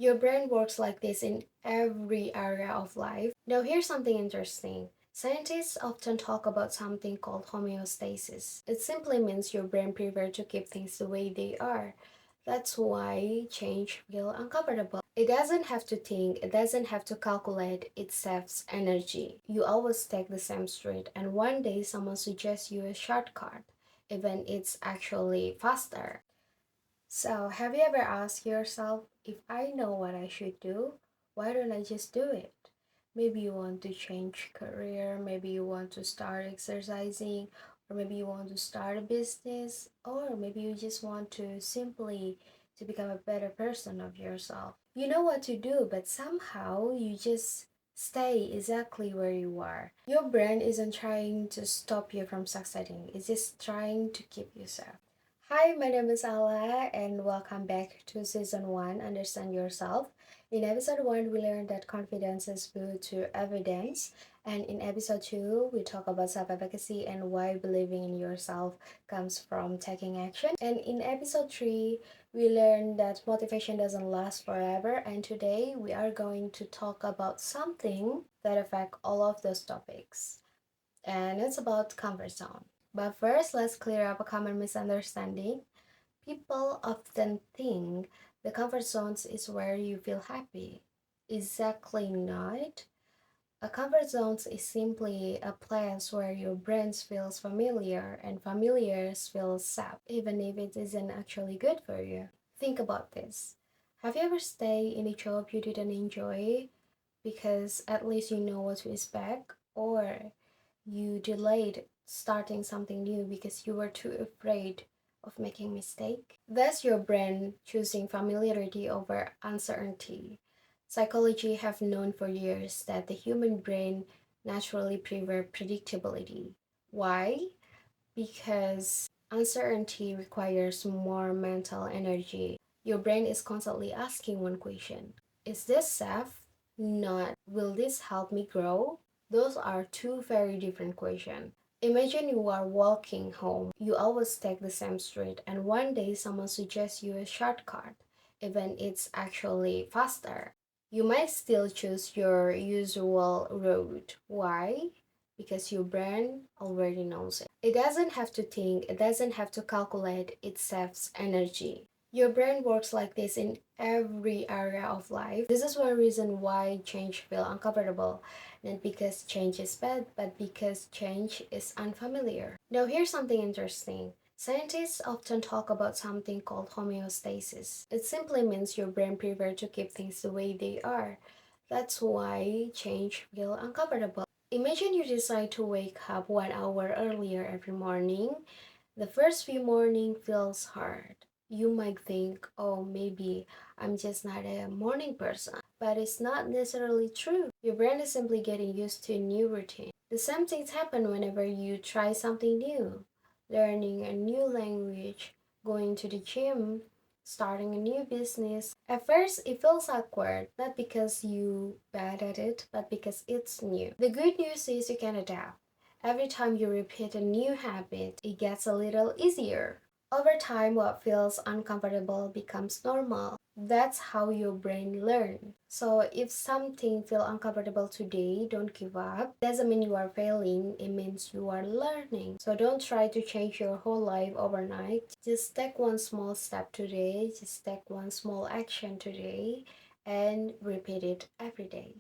Your brain works like this in every area of life. Now, here's something interesting. Scientists often talk about something called homeostasis. It simply means your brain prefers to keep things the way they are. That's why change feels uncomfortable. It doesn't have to think, it doesn't have to calculate, it saves energy. You always take the same street, and one day someone suggests you a shortcut, even it's actually faster. So, have you ever asked yourself, if I know what I should do, why don't I just do it? Maybe you want to change career, maybe you want to start exercising, or maybe you want to start a business, or maybe you just want to simply to become a better person of yourself. You know what to do, but somehow you just stay exactly where you are. Your brain isn't trying to stop you from succeeding, it's just trying to keep you safe. Hi, my name is Ala, and welcome back to Season 1 Understand Yourself. In episode 1, we learned that confidence is built to evidence, and in episode 2, we talk about self efficacy and why believing in yourself comes from taking action. And in episode 3, we learned that motivation doesn't last forever, and today we are going to talk about something that affects all of those topics, and it's about comfort zone. But first, let's clear up a common misunderstanding. People often think the comfort zones is where you feel happy. Exactly not. A comfort zone is simply a place where your brain feels familiar and familiar feels safe, even if it isn't actually good for you. Think about this. Have you ever stayed in a job you didn't enjoy because at least you know what to expect, or you delayed starting something new because you were too afraid of making mistake? That's your brain choosing familiarity over uncertainty. Psychology have known for years that the human brain naturally prefers predictability. Why? Because uncertainty requires more mental energy. Your brain is constantly asking one question: is this safe? Not, will this help me grow? Those are two very different questions. Imagine you are walking home. You always take the same street, and one day someone suggests you a shortcut, even it's actually faster. You might still choose your usual route. Why? Because your brain already knows it. It doesn't have to think, it doesn't have to calculate, it saves energy. Your brain works like this in every area of life. This is one reason why change feels uncomfortable. Not because change is bad, but because change is unfamiliar. Now, here's something interesting. Scientists often talk about something called homeostasis. It simply means your brain prefers to keep things the way they are. That's why change feels uncomfortable. Imagine you decide to wake up 1 hour earlier every morning. The first few mornings feels hard. You might think, oh, maybe I'm just not a morning person. But it's not necessarily true. Your brain is simply getting used to a new routine. The same things happen whenever you try something new. Learning a new language, going to the gym, starting a new business. At first, it feels awkward, not because you bad at it, but because it's new. The good news is you can adapt. Every time you repeat a new habit, it gets a little easier. Over time, what feels uncomfortable becomes normal. That's how your brain learns. So if something feels uncomfortable today, don't give up. Doesn't mean you are failing, it means you are learning. So don't try to change your whole life overnight. Just take one small step today, just take one small action today, and repeat it every day.